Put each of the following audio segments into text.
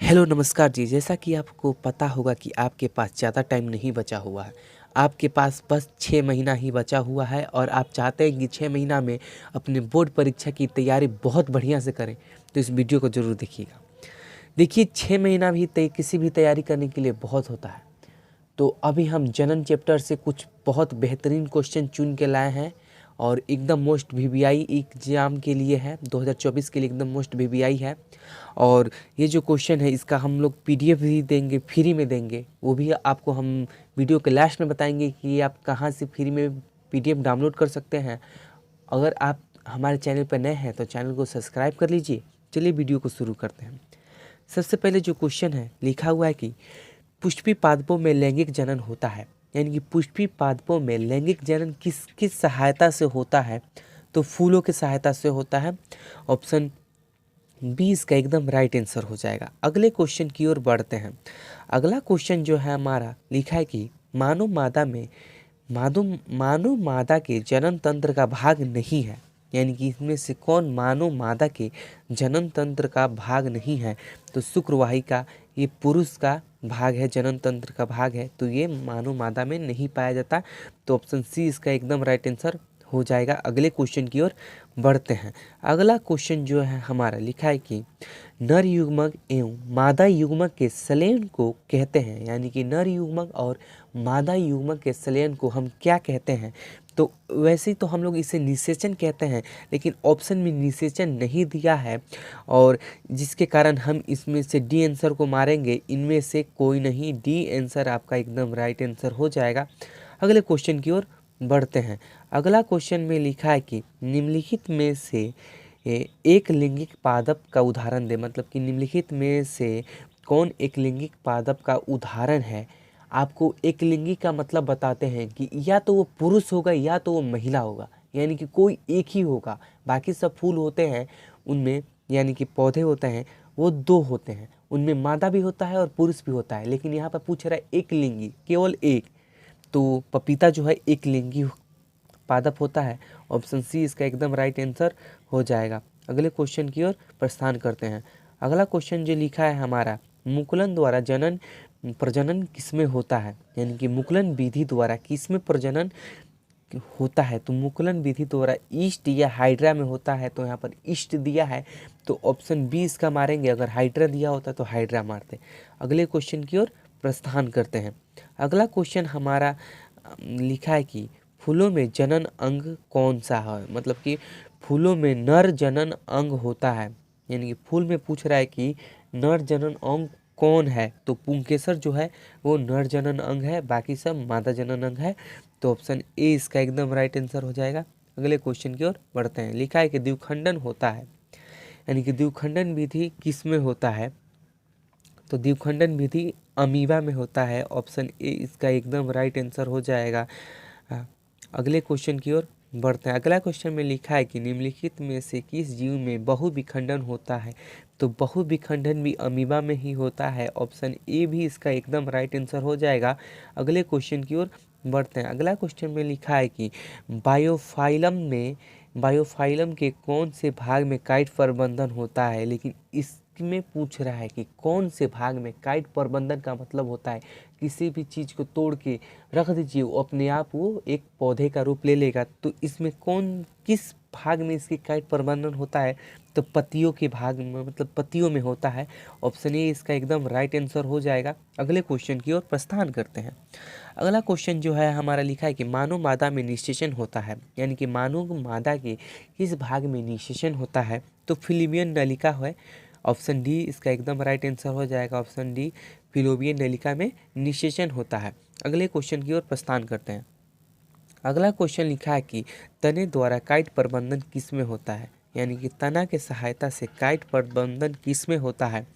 Hello नमस्कार जी। जैसा कि आपको पता होगा कि आपके पास ज़्यादा टाइम नहीं बचा हुआ है। आपके पास बस 6 महीना ही बचा हुआ है और आप चाहते हैं कि 6 महीना में अपने बोर्ड परीक्षा की तैयारी बहुत बढ़िया से करें, तो इस वीडियो को ज़रूर देखिएगा। देखिए 6 महीना भी किसी भी तैयारी करने के लिए बहुत होता है। तो अभी हम जनन चैप्टर से कुछ बहुत बेहतरीन क्वेश्चन चुन के लाए हैं और एकदम मोस्ट वीवीआई एग्जाम के लिए है, 2024 के लिए एकदम मोस्ट वीवीआई है। और ये जो क्वेश्चन है इसका हम लोग पीडीएफ भी देंगे, फ्री में देंगे। वो भी आपको हम वीडियो के लास्ट में बताएंगे कि आप कहाँ से फ्री में पीडीएफ डाउनलोड कर सकते हैं। अगर आप हमारे चैनल पर नए हैं तो चैनल को सब्सक्राइब कर लीजिए। चलिए वीडियो को शुरू करते हैं। सबसे पहले जो क्वेश्चन है लिखा हुआ है कि पुष्पी पादपों में लैंगिक जनन होता है, यानी कि पुष्पी पादपों में लैंगिक जनन किस किस सहायता से होता है? तो फूलों की सहायता से होता है। ऑप्शन बी इसका एकदम राइट आंसर हो जाएगा। अगले क्वेश्चन की ओर बढ़ते हैं। अगला क्वेश्चन जो है हमारा लिखा है कि मानव मादा के जनन तंत्र का भाग नहीं है, यानी कि इसमें से कौन मानव मादा के जनन तंत्र का भाग नहीं है? तो शुक्रवाही का, ये पुरुष का भाग है, जनन तंत्र का भाग है, तो ये मानव मादा में नहीं पाया जाता। तो ऑप्शन सी इसका एकदम राइट आंसर हो जाएगा। अगले क्वेश्चन की ओर बढ़ते हैं। अगला क्वेश्चन जो है हमारा लिखा है कि नर युग्मक एवं मादा युग्मक के संलयन को कहते हैं, यानी कि नर युग्मक और मादा युग्मक के संलयन को हम क्या कहते हैं? तो वैसे ही तो हम लोग इसे निषेचन कहते हैं, लेकिन ऑप्शन में निषेचन नहीं दिया है और जिसके कारण हम इसमें से डी आंसर को मारेंगे। इनमें से कोई नहीं, डी आंसर आपका एकदम राइट आंसर हो जाएगा। अगले क्वेश्चन की ओर बढ़ते हैं। अगला क्वेश्चन में लिखा है कि निम्नलिखित में से एक लिंगिक पादप का उदाहरण दे, मतलब कि निम्नलिखित में से कौन एक लिंगिक पादप का उदाहरण है? आपको एक लिंगी का मतलब बताते हैं कि या तो वो पुरुष होगा या तो वो महिला होगा, यानी कि कोई एक ही होगा। बाकी सब फूल होते हैं उनमें, यानी कि पौधे होते हैं वो दो होते हैं, उनमें मादा भी होता है और पुरुष भी होता है, लेकिन यहाँ पर पूछ रहा है एक लिंगी, केवल एक। तो पपीता जो है एक लिंगी पादप होता है। ऑप्शन सी इसका एकदम राइट आंसर हो जाएगा। अगले क्वेश्चन की ओर प्रस्थान करते हैं। अगला क्वेश्चन जो लिखा है हमारा, मुकुलन द्वारा जनन प्रजनन किसमें होता है, यानी कि मुकुलन विधि द्वारा किसमें प्रजनन होता है? तो मुकुलन विधि द्वारा ईस्ट या हाइड्रा में होता है, तो यहाँ पर ईस्ट दिया है तो ऑप्शन बी इसका मारेंगे। अगर हाइड्रा दिया होता तो हाइड्रा मारते। अगले क्वेश्चन की ओर प्रस्थान करते हैं। अगला क्वेश्चन हमारा लिखा है कि फूलों में जनन अंग कौन सा है, मतलब कि फूलों में नर जनन अंग होता है, यानी कि फूल में पूछ रहा है कि नर जनन अंग कौन है? तो पुंकेसर जो है वो नर जनन अंग है, बाकी सब मादा जनन अंग है। तो ऑप्शन ए इसका एकदम राइट आंसर हो जाएगा। अगले क्वेश्चन की ओर बढ़ते हैं। लिखा है कि द्विखंडन होता है, यानी कि द्विखंडन विधि किस में होता है? तो द्विखंडन विधि अमीबा में होता है। ऑप्शन ए इसका एकदम राइट आंसर हो जाएगा। अगले क्वेश्चन की ओर बढ़ते हैं। अगला क्वेश्चन में लिखा है कि निम्नलिखित में से किस जीव में बहुविखंडन होता है? तो बहुविखंडन भी अमीबा में ही होता है। ऑप्शन ए भी इसका एकदम राइट आंसर हो जाएगा। अगले क्वेश्चन की ओर बढ़ते हैं। अगला क्वेश्चन में लिखा है कि बायोफाइलम के कौन से भाग में काइट प्रबंधन होता है? लेकिन इसमें पूछ रहा है कि कौन से भाग में काइट प्रबंधन का मतलब होता है किसी भी चीज़ को तोड़ के रख दीजिए, वो अपने आप वो एक पौधे का रूप ले लेगा। तो इसमें किस भाग में इसकी काइट प्रबंधन होता है? तो पत्तियों के भाग में, मतलब पत्तियों में होता है। ऑप्शन ए इसका एकदम राइट आंसर हो जाएगा। अगले क्वेश्चन की ओर प्रस्थान करते हैं। अगला क्वेश्चन जो है हमारा लिखा है कि मानव मादा में निषेचन होता है, यानी कि मानव मादा के किस भाग में निषेचन होता है? तो फिलिबियन नलिका है। ऑप्शन डी इसका एकदम राइट आंसर हो जाएगा। ऑप्शन डी फिलोबियन नलिका में निषेचन होता है। अगले क्वेश्चन की ओर प्रस्थान करते हैं। अगला क्वेश्चन लिखा है कि तने द्वारा काइट प्रबंधन किस में होता है, यानी कि तना के सहायता से काइट प्रबंधन किस में होता है?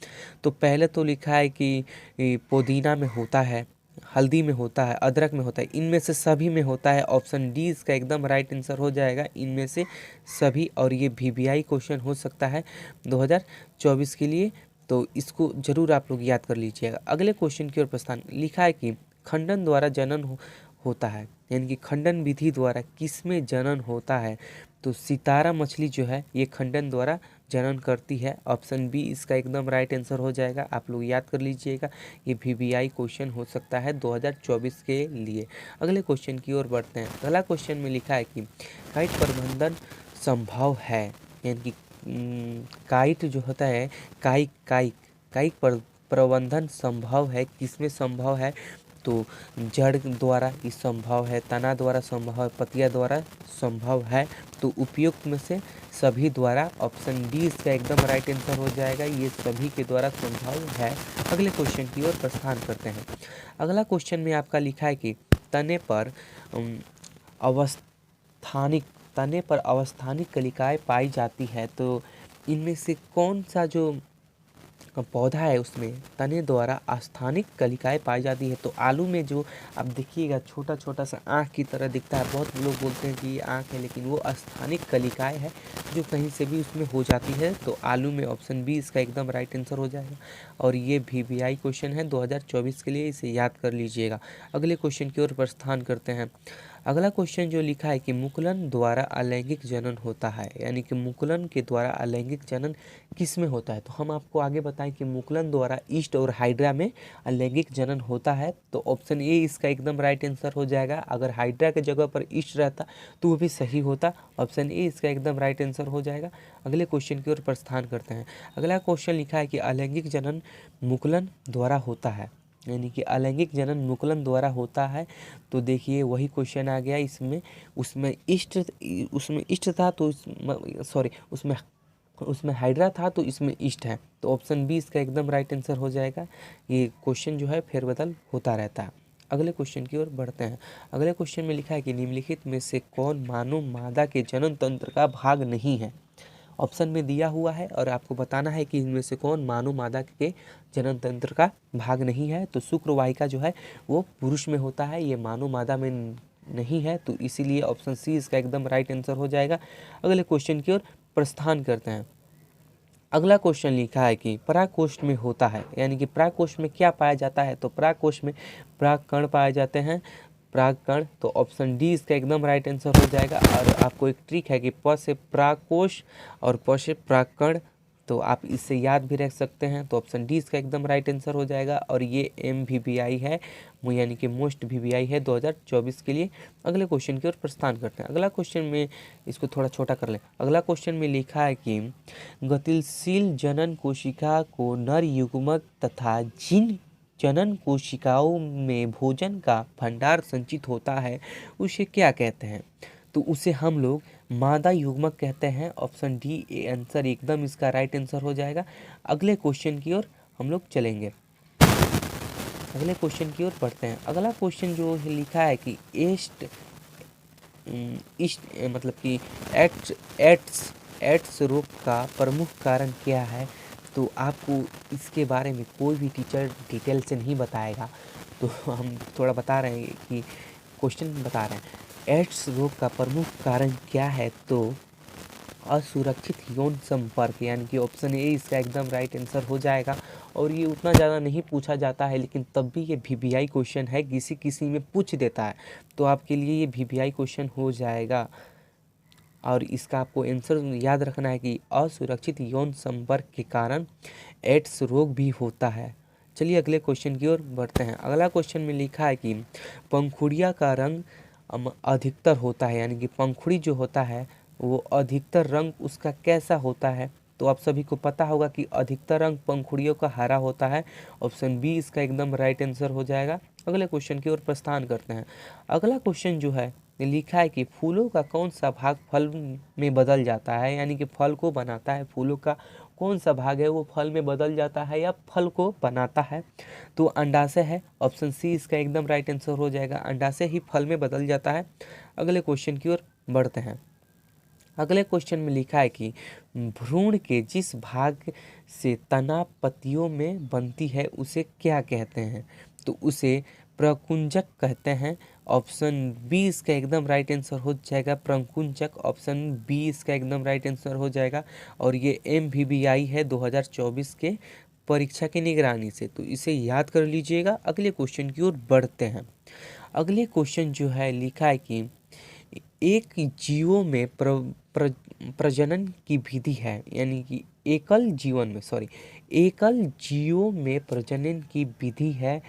तो पहले तो लिखा है कि पुदीना में होता है, हल्दी में होता है, अदरक में होता है, इनमें से सभी में होता है। ऑप्शन डी इसका एकदम राइट आंसर हो जाएगा, इनमें से सभी। और ये वीवीआई क्वेश्चन हो सकता है 2024 के लिए, तो इसको जरूर आप लोग याद कर लीजिएगा। अगले क्वेश्चन की ओर प्रस्थान। लिखा है कि खंडन द्वारा जनन होता है, यानी कि खंडन विधि द्वारा किस में जनन होता है? तो सितारा मछली जो है ये खंडन द्वारा जनन करती है। ऑप्शन बी इसका एकदम राइट आंसर हो जाएगा। आप लोग याद कर लीजिएगा, ये वीवीआई क्वेश्चन हो सकता है 2024 के लिए। अगले क्वेश्चन की ओर बढ़ते हैं। अगला क्वेश्चन में लिखा है कि काइट प्रबंधन संभव है, यानी कि काइट जो होता है, काइक काइक काइक प्रबंधन संभव है, किसमें संभव है? तो जड़ द्वारा ये संभव है, तना द्वारा संभव है, पतिया द्वारा संभव है। तो उपयुक्त में से सभी द्वारा, ऑप्शन डी इसका एकदम राइट आंसर हो जाएगा, ये सभी के द्वारा संभव है। अगले क्वेश्चन की ओर प्रस्थान करते हैं। अगला क्वेश्चन में आपका लिखा है कि तने पर अवस्थानिक तने पर अवस्थानिक कलिकाएं पाई जाती है। तो इनमें से कौन सा जो पौधा है उसमें तने द्वारा अस्थानिक कलिकाएं पाई जाती है? तो आलू में जो आप देखिएगा छोटा छोटा सा आँख की तरह दिखता है, बहुत लोग बोलते हैं कि ये आँख है, लेकिन वो अस्थानिक कलिकाएं है जो कहीं से भी उसमें हो जाती है। तो आलू में ऑप्शन बी इसका एकदम राइट आंसर हो जाएगा। और ये वीवीआई क्वेश्चन है 2024 के लिए, इसे याद कर लीजिएगा। अगले क्वेश्चन की ओर प्रस्थान करते हैं। अगला क्वेश्चन जो लिखा है कि मुकुलन द्वारा अलैंगिक जनन होता है, यानी कि मुकुलन के द्वारा अलैंगिक जनन किस में होता है? तो हम आपको आगे बताएं कि मुकुलन द्वारा ईस्ट और हाइड्रा में अलैंगिक जनन होता है। तो ऑप्शन ए इसका एकदम राइट आंसर हो जाएगा। अगर हाइड्रा के जगह पर ईस्ट रहता तो वो भी सही होता। ऑप्शन ए इसका एकदम राइट आंसर हो जाएगा। अगले क्वेश्चन की ओर प्रस्थान करते हैं। अगला क्वेश्चन लिखा है कि अलैंगिक जनन मुकुलन द्वारा होता है, यानी कि अलैंगिक जनन मुकुलन द्वारा होता है। तो देखिए वही क्वेश्चन आ गया इसमें, उसमें ईस्ट था तो सॉरी उसमें हाइड्रा था तो इसमें ईस्ट है। तो ऑप्शन बी इसका एकदम राइट आंसर हो जाएगा। ये क्वेश्चन जो है फेरबदल होता रहता है। अगले क्वेश्चन की ओर बढ़ते हैं। अगले क्वेश्चन में लिखा है कि निम्नलिखित में से कौन मानव मादा के जनन तंत्र का भाग नहीं है? ऑप्शन में दिया हुआ है और आपको बताना है कि इनमें से कौन मानव मादा के जनन तंत्र का भाग नहीं है। तो शुक्रवाहिका जो है वो पुरुष में होता है, ये मानव मादा में नहीं है। तो इसीलिए ऑप्शन सी इसका एकदम राइट आंसर हो जाएगा। अगले क्वेश्चन की ओर प्रस्थान करते हैं। अगला क्वेश्चन लिखा है कि पराकोष्ठ में होता है, यानी कि पराकोष्ठ में क्या पाया जाता है? तो पराकोष्ठ में परागकण पाए जाते हैं, परागकण। तो ऑप्शन डी इसका एकदम राइट आंसर हो जाएगा। और आपको एक ट्रिक है कि प से पराकोष और प से परागकण, तो आप इससे याद भी रख सकते हैं। तो ऑप्शन डी इसका एकदम राइट आंसर हो जाएगा। और ये MVBI है, यानी कि मोस्ट VBI है 2024 के लिए। अगले क्वेश्चन की ओर प्रस्थान करते हैं। अगला क्वेश्चन में इसको थोड़ा छोटा कर लें। अगला क्वेश्चन में लिखा है कि गतिशील जनन कोशिका को नर युग्मक तथा जिन जनन कोशिकाओं में भोजन का भंडार संचित होता है उसे क्या कहते हैं? तो उसे हम लोग मादा युग्मक कहते हैं। ऑप्शन डी आंसर एकदम इसका राइट आंसर हो जाएगा। अगले क्वेश्चन की ओर हम लोग चलेंगे। अगले क्वेश्चन की ओर बढ़ते हैं। अगला क्वेश्चन जो लिखा है कि मतलब कि एड्स रोग का प्रमुख कारण क्या है? तो आपको इसके बारे में कोई भी टीचर डिटेल से नहीं बताएगा, तो हम थोड़ा बता रहे हैं कि क्वेश्चन बता रहे हैं। एड्स रोग का प्रमुख कारण क्या है? तो असुरक्षित यौन संपर्क, यानी कि ऑप्शन ए इसका एकदम राइट आंसर हो जाएगा। और ये उतना ज़्यादा नहीं पूछा जाता है, लेकिन तब भी ये VBI क्वेश्चन है, किसी किसी में पूछ देता है, तो आपके लिए ये VBI क्वेश्चन हो जाएगा। और इसका आपको आंसर याद रखना है कि असुरक्षित यौन संपर्क के कारण एड्स रोग भी होता है। चलिए अगले क्वेश्चन की ओर बढ़ते हैं। अगला क्वेश्चन में लिखा है कि पंखुड़िया का रंग अधिकतर होता है, यानी कि पंखुड़ी जो होता है वो अधिकतर रंग उसका कैसा होता है? तो आप सभी को पता होगा कि अधिकतर रंग पंखुड़ियों का हरा होता है। ऑप्शन बी इसका एकदम राइट आंसर हो जाएगा। अगले क्वेश्चन की ओर प्रस्थान करते हैं। अगला क्वेश्चन जो है लिखा है कि फूलों का कौन सा भाग फल में बदल जाता है, यानी कि फल को बनाता है, फूलों का कौन सा भाग है वो फल में बदल जाता है या फल को बनाता है? तो अंडाशय है। ऑप्शन सी इसका एकदम राइट आंसर हो जाएगा, अंडाशय ही फल में बदल जाता है। अगले क्वेश्चन की ओर बढ़ते हैं। अगले क्वेश्चन में लिखा है कि भ्रूण के जिस भाग से तना पत्तियों में बनती है उसे क्या कहते हैं? तो उसे प्रकुंचक कहते हैं। ऑप्शन बी इसका एकदम राइट आंसर हो जाएगा, प्रकुंचक। ऑप्शन बी इसका एकदम राइट आंसर हो जाएगा। और ये MVBI है 2024 के परीक्षा की निगरानी से, तो इसे याद कर लीजिएगा। अगले क्वेश्चन की ओर बढ़ते हैं। अगले क्वेश्चन जो है लिखा है कि एक जीवों में प्रजनन की विधि है, यानी कि एकल जीवों में प्रजनन की विधि है।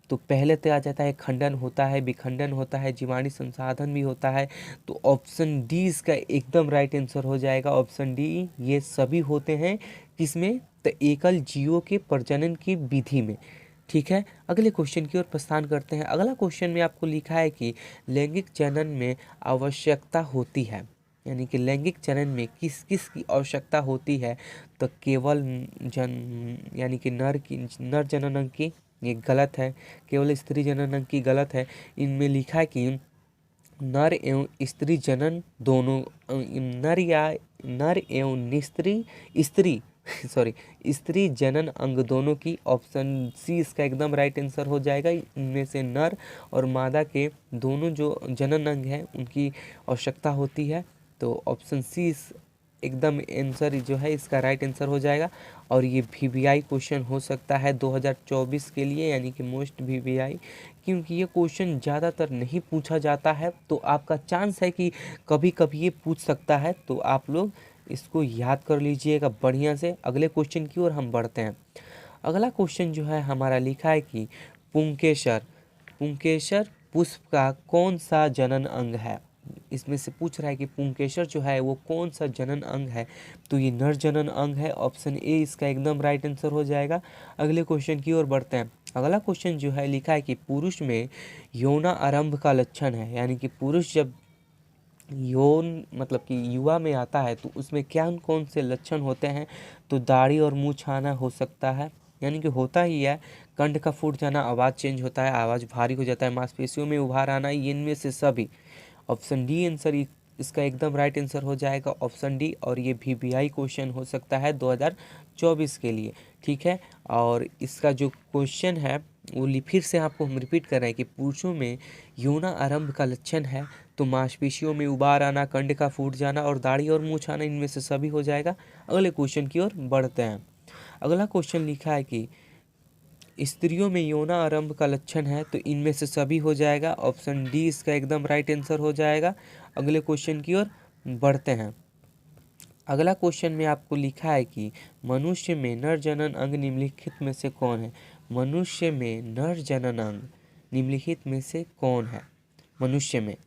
तो पहले तो आ जाता है खंडन होता है, विखंडन होता है, जीवाणु संसाधन भी होता है। तो ऑप्शन डी इसका एकदम राइट आंसर हो जाएगा, ऑप्शन डी। ये सभी होते हैं किसमें? तो एकल जीवों के प्रजनन की विधि में। ठीक है, अगले क्वेश्चन की ओर प्रस्थान करते हैं। अगला क्वेश्चन में आपको लिखा है कि लैंगिक जनन में आवश्यकता होती है, यानी कि लैंगिक जनन में किस किस की आवश्यकता होती है? तो केवल यानी कि नर जनन की, ये गलत है। केवल स्त्री जनन की गलत है। इनमें लिखा है कि नर एवं स्त्री जनन दोनों, नर एवं स्त्री सॉरी स्त्री जनन अंग दोनों की, ऑप्शन सी इसका एकदम राइट आंसर हो जाएगा। इनमें से नर और मादा के दोनों जो जनन अंग हैं उनकी आवश्यकता होती है। तो ऑप्शन सी एकदम आंसर जो है इसका राइट आंसर हो जाएगा। और ये वीवीआई क्वेश्चन हो सकता है 2024 के लिए, यानी कि मोस्ट वीवीआई, क्योंकि ये क्वेश्चन ज़्यादातर नहीं पूछा जाता है। तो आपका चांस है कि कभी कभी ये पूछ सकता है, तो आप लोग इसको याद कर लीजिएगा बढ़िया से। अगले क्वेश्चन की ओर हम बढ़ते हैं। अगला क्वेश्चन जो है हमारा लिखा है कि पुंकेसर पुष्प का कौन सा जनन अंग है? इसमें से पूछ रहा है कि पुंकेसर जो है वो कौन सा जनन अंग है? तो ये नर जनन अंग है, ऑप्शन ए इसका एकदम राइट आंसर हो जाएगा। अगले क्वेश्चन की ओर बढ़ते हैं। अगला क्वेश्चन जो है लिखा है कि पुरुष में यौना आरंभ का लक्षण है, यानी कि पुरुष जब यौन मतलब कि युवा में आता है तो उसमें क्या कौन से लक्षण होते हैं? तो दाढ़ी और मुंह छाना हो सकता है, यानी कि होता ही है। कंठ का फूट जाना, आवाज़ चेंज होता है, आवाज़ भारी हो जाता है, मांसपेशियों में उभार आना, इनमें से सभी। ऑप्शन डी आंसर इसका एकदम राइट आंसर हो जाएगा, ऑप्शन डी। और ये वीवीआई क्वेश्चन हो सकता है 2024 के लिए। ठीक है, और इसका जो क्वेश्चन है वो फिर से आपको हम रिपीट कर रहे हैं कि पुरुषों में यौना आरंभ का लक्षण है तो मांसपेशियों में उबार आना, कंठ का फूट जाना और दाढ़ी और मुंह छाना, इनमें से सभी हो जाएगा। अगले क्वेश्चन की ओर बढ़ते हैं। अगला क्वेश्चन लिखा है कि स्त्रियों में यौना आरंभ का लक्षण है तो इनमें से सभी हो जाएगा, ऑप्शन डी इसका एकदम राइट आंसर हो जाएगा। अगले क्वेश्चन की ओर बढ़ते हैं। अगला क्वेश्चन में आपको लिखा है कि मनुष्य में नर जनन अंग निम्नलिखित में से कौन है? मनुष्य में नर जनन अंग निम्नलिखित में से कौन है? मनुष्य में,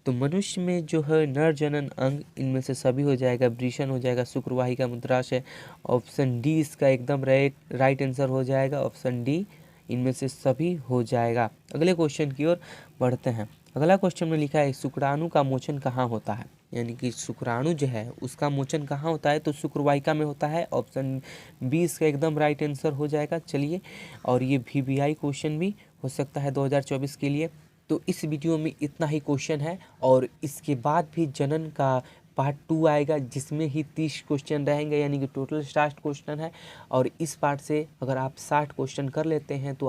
तो मनुष्य में जो है नर जनन अंग, इनमें से सभी हो जाएगा। वृषण हो जाएगा, शुक्रवाहिका, मूत्राशय, ऑप्शन डी इसका एकदम राइट आंसर हो जाएगा, ऑप्शन डी। इनमें से सभी हो जाएगा। अगले क्वेश्चन की ओर बढ़ते हैं। अगला क्वेश्चन में लिखा है शुक्राणु का मोचन कहाँ होता है? यानी कि शुक्राणु जो है उसका मोचन कहाँ होता है? तो शुक्रवाहिका में होता है, ऑप्शन बी इसका एकदम राइट आंसर हो जाएगा। चलिए, और ये वीवीआई क्वेश्चन भी हो सकता है 2024 के लिए। तो इस वीडियो में इतना ही क्वेश्चन है, और इसके बाद भी जनन का पार्ट 2 आएगा जिसमें ही 30 क्वेश्चन रहेंगे, यानी कि टोटल 60 क्वेश्चन है। और इस पार्ट से अगर आप 60 क्वेश्चन कर लेते हैं तो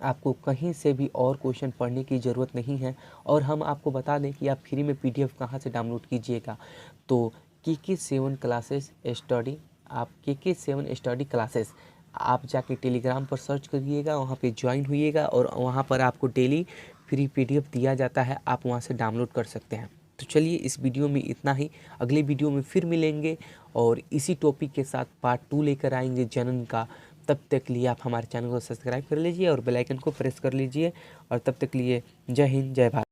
आपको कहीं से भी और क्वेश्चन पढ़ने की ज़रूरत नहीं है। और हम आपको बता दें कि आप फ्री में पीडीएफ कहाँ से डाउनलोड कीजिएगा। तो KK7 क्लासेस स्टडी, आप KK7 स्टडी क्लासेस आप जाके टेलीग्राम पर सर्च करिएगा, वहाँ पे ज्वाइन होइएगा और वहाँ पर आपको डेली फ्री पीडीएफ दिया जाता है, आप वहाँ से डाउनलोड कर सकते हैं। तो चलिए, इस वीडियो में इतना ही। अगले वीडियो में फिर मिलेंगे और इसी टॉपिक के साथ पार्ट 2 लेकर आएंगे जनन का। तब तक लिए आप हमारे चैनल को सब्सक्राइब कर लीजिए और बेल आइकन को प्रेस कर लीजिए। और तब तक लिए जय हिंद, जय भारत।